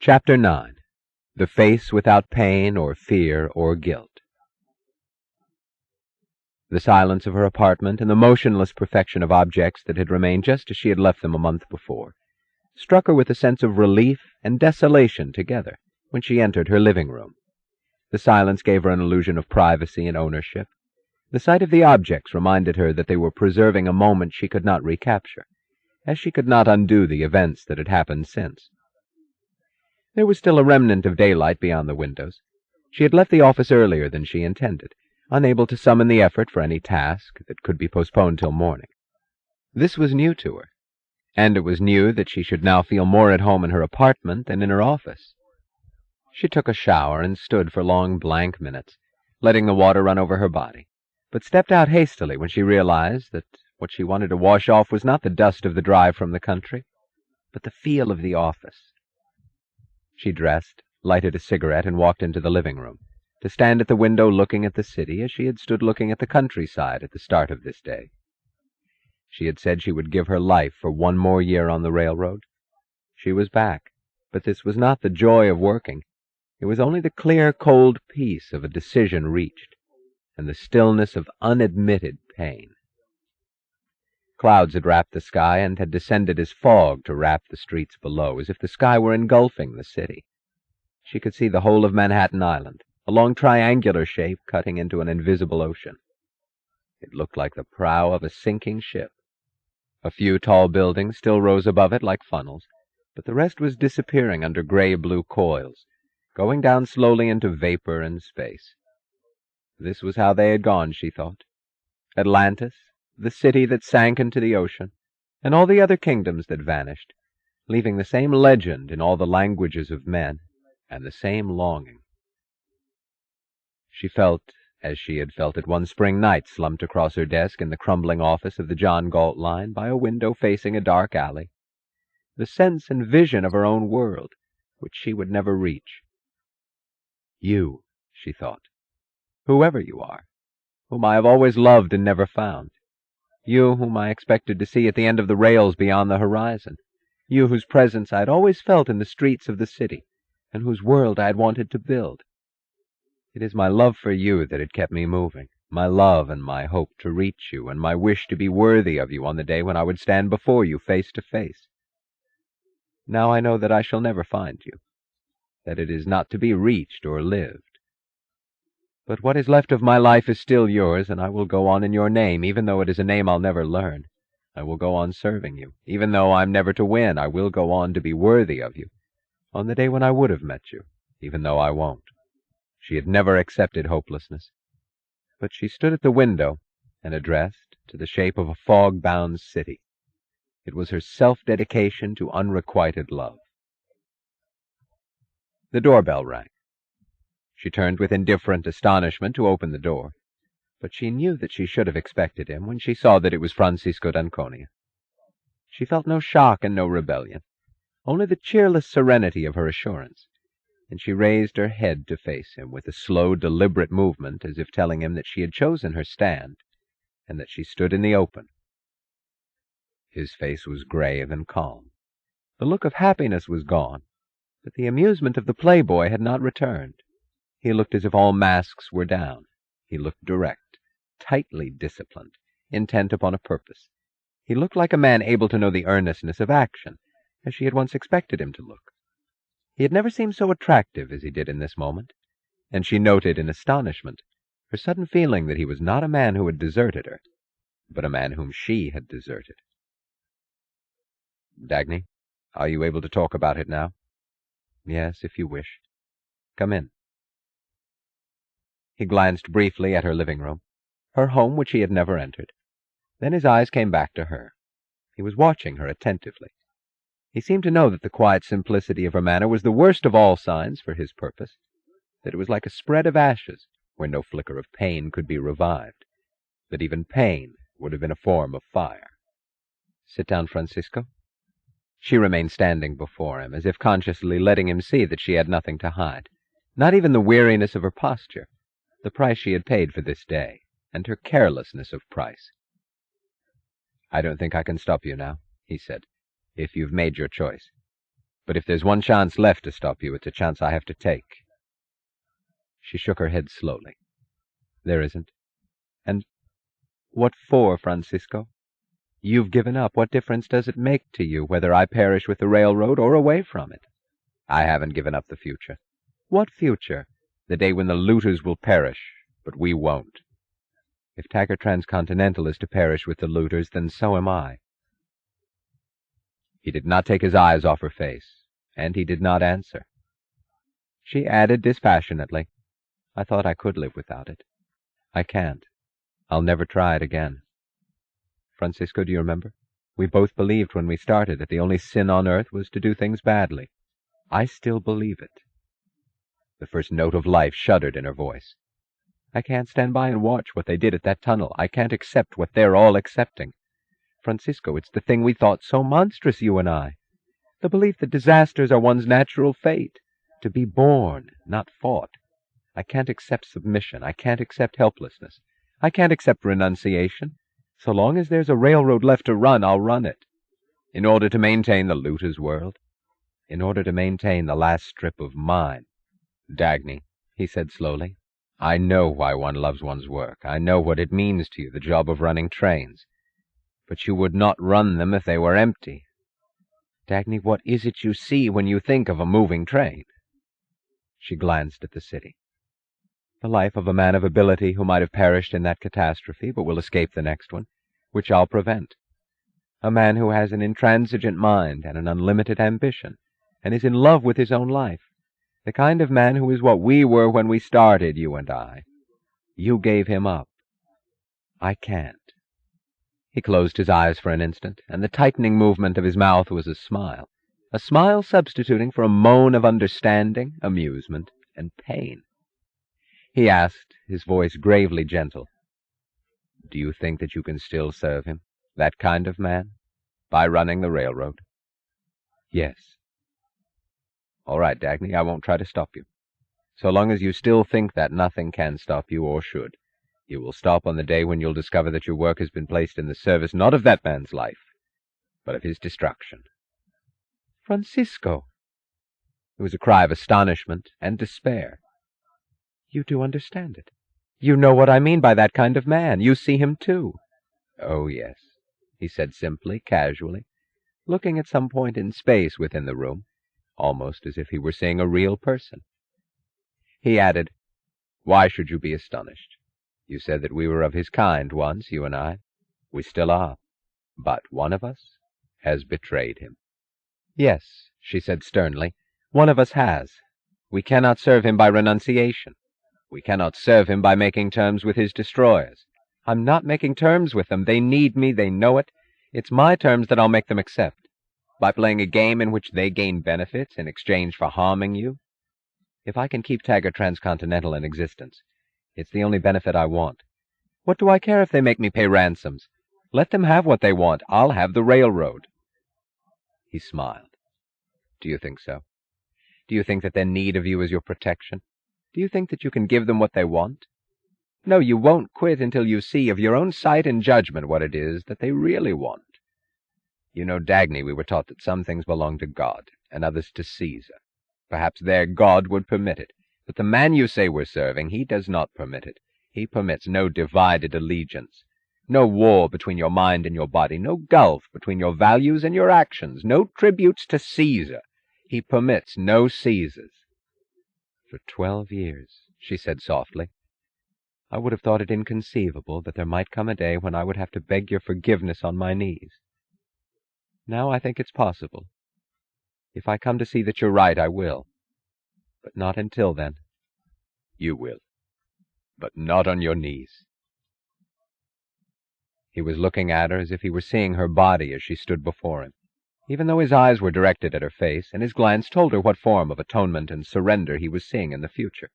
Chapter 9. The Face Without Pain or Fear or Guilt. The silence of her apartment and the motionless perfection of objects that had remained just as she had left them a month before struck her with a sense of relief and desolation together when she entered her living room. The silence gave her an illusion of privacy and ownership. The sight of the objects reminded her that they were preserving a moment she could not recapture, as she could not undo the events that had happened since. There was still a remnant of daylight beyond the windows. She had left the office earlier than she intended, unable to summon the effort for any task that could be postponed till morning. This was new to her, and it was new that she should now feel more at home in her apartment than in her office. She took a shower and stood for long blank minutes, letting the water run over her body, but stepped out hastily when she realized that what she wanted to wash off was not the dust of the drive from the country, but the feel of the office. She dressed, lighted a cigarette, and walked into the living room, to stand at the window looking at the city as she had stood looking at the countryside at the start of this day. She had said she would give her life for one more year on the railroad. She was back, but this was not the joy of working. It was only the clear, cold peace of a decision reached, and the stillness of unadmitted pain. Clouds had wrapped the sky and had descended as fog to wrap the streets below, as if the sky were engulfing the city. She could see the whole of Manhattan Island, a long triangular shape cutting into an invisible ocean. It looked like the prow of a sinking ship. A few tall buildings still rose above it like funnels, but the rest was disappearing under gray-blue coils, going down slowly into vapor and space. This was how they had gone, she thought. Atlantis, the city that sank into the ocean, and all the other kingdoms that vanished, leaving the same legend in all the languages of men, and the same longing. She felt as she had felt it one spring night slumped across her desk in the crumbling office of the John Galt line by a window facing a dark alley, the sense and vision of her own world, which she would never reach. You, she thought, whoever you are, whom I have always loved and never found. You whom I expected to see at the end of the rails beyond the horizon. You whose presence I had always felt in the streets of the city, and whose world I had wanted to build. It is my love for you that had kept me moving, my love and my hope to reach you, and my wish to be worthy of you on the day when I would stand before you face to face. Now I know that I shall never find you, that it is not to be reached or lived. But what is left of my life is still yours, and I will go on in your name, even though it is a name I'll never learn. I will go on serving you, even though I'm never to win. I will go on to be worthy of you, on the day when I would have met you, even though I won't. She had never accepted hopelessness. But she stood at the window and addressed to the shape of a fog-bound city. It was her self-dedication to unrequited love. The doorbell rang. She turned with indifferent astonishment to open the door, but she knew that she should have expected him when she saw that it was Francisco d'Anconia. She felt no shock and no rebellion, only the cheerless serenity of her assurance, and she raised her head to face him with a slow, deliberate movement as if telling him that she had chosen her stand and that she stood in the open. His face was grave and calm. The look of happiness was gone, but the amusement of the playboy had not returned. He looked as if all masks were down. He looked direct, tightly disciplined, intent upon a purpose. He looked like a man able to know the earnestness of action, as she had once expected him to look. He had never seemed so attractive as he did in this moment, and she noted in astonishment her sudden feeling that he was not a man who had deserted her, but a man whom she had deserted. "Dagny, are you able to talk about it now?" "Yes, if you wish. Come in." He glanced briefly at her living room, her home which he had never entered. Then his eyes came back to her. He was watching her attentively. He seemed to know that the quiet simplicity of her manner was the worst of all signs for his purpose, that it was like a spread of ashes where no flicker of pain could be revived, that even pain would have been a form of fire. "Sit down, Francisco." She remained standing before him, as if consciously letting him see that she had nothing to hide, not even the weariness of her posture, the price she had paid for this day, and her carelessness of price. "I don't think I can stop you now," he said, "if you've made your choice. But if there's one chance left to stop you, it's a chance I have to take. She shook her head slowly. There isn't. And what for, Francisco? You've given up. What difference does it make to you whether I perish with the railroad or away from it? I haven't given up the future. What future? The day when the looters will perish, but we won't. If Taggart Transcontinental is to perish with the looters, then so am I. He did not take his eyes off her face, and he did not answer. She added dispassionately, I thought I could live without it. I can't. I'll never try it again. Francisco, do you remember? We both believed when we started that the only sin on earth was to do things badly. I still believe it. The first note of life shuddered in her voice. I can't stand by and watch what they did at that tunnel. I can't accept what they're all accepting. Francisco, it's the thing we thought so monstrous, you and I. The belief that disasters are one's natural fate. To be born, not fought. I can't accept submission. I can't accept helplessness. I can't accept renunciation. So long as there's a railroad left to run, I'll run it. In order to maintain the looter's world. In order to maintain the last strip of mine. Dagny, he said slowly, I know why one loves one's work. I know what it means to you, the job of running trains. But you would not run them if they were empty. Dagny, what is it you see when you think of a moving train? She glanced at the city. The life of a man of ability who might have perished in that catastrophe, but will escape the next one, which I'll prevent. A man who has an intransigent mind and an unlimited ambition, and is in love with his own life. The kind of man who is what we were when we started, you and I. You gave him up. I can't. He closed his eyes for an instant, and the tightening movement of his mouth was a smile substituting for a moan of understanding, amusement, and pain. He asked, his voice gravely gentle, Do you think that you can still serve him, that kind of man, by running the railroad? Yes. All right, Dagny, I won't try to stop you. So long as you still think that, nothing can stop you or should. You will stop on the day when you'll discover that your work has been placed in the service not of that man's life, but of his destruction. Francisco! It was a cry of astonishment and despair. You do understand it. You know what I mean by that kind of man. You see him too. Oh, yes, he said simply, casually, looking at some point in space within the room, almost as if he were seeing a real person. He added, Why should you be astonished? You said that we were of his kind once, you and I. We still are. But one of us has betrayed him. Yes, she said sternly, one of us has. We cannot serve him by renunciation. We cannot serve him by making terms with his destroyers. I'm not making terms with them. They need me. They know it. It's my terms that I'll make them accept. By playing a game in which they gain benefits in exchange for harming you. If I can keep Taggart Transcontinental in existence, it's the only benefit I want. What do I care if they make me pay ransoms? Let them have what they want. I'll have the railroad. He smiled. Do you think so? Do you think that their need of you is your protection? Do you think that you can give them what they want? No, you won't quit until you see of your own sight and judgment what it is that they really want. You know, Dagny, we were taught that some things belong to God, and others to Caesar. Perhaps their God would permit it, but the man you say we're serving, he does not permit it. He permits no divided allegiance, no war between your mind and your body, no gulf between your values and your actions, no tributes to Caesar. He permits no Caesars. For 12 years, she said softly, I would have thought it inconceivable that there might come a day when I would have to beg your forgiveness on my knees. Now I think it's possible. If I come to see that you're right, I will. But not until then. You will. But not on your knees. He was looking at her as if he were seeing her body as she stood before him, even though his eyes were directed at her face, and his glance told her what form of atonement and surrender he was seeing in the future.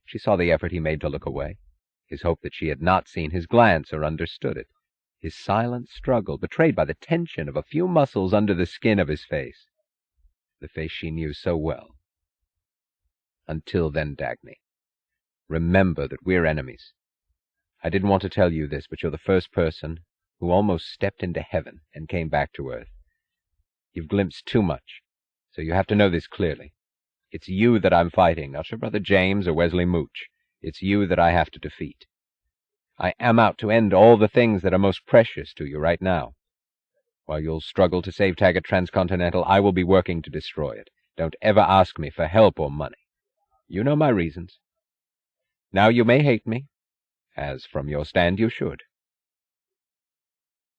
She saw the effort he made to look away, his hope that she had not seen his glance or understood it, his silent struggle betrayed by the tension of a few muscles under the skin of his face, the face she knew so well. Until then, Dagny, remember that we're enemies. I didn't want to tell you this, but you're the first person who almost stepped into heaven and came back to earth. You've glimpsed too much, So you have to know this clearly. It's you that I'm fighting, not your brother James or Wesley Mooch. It's you that I have to defeat. I am out to end all the things that are most precious to you right now. While you'll struggle to save Taggart Transcontinental, I will be working to destroy it. Don't ever ask me for help or money. You know my reasons. Now you may hate me, as from your stand you should.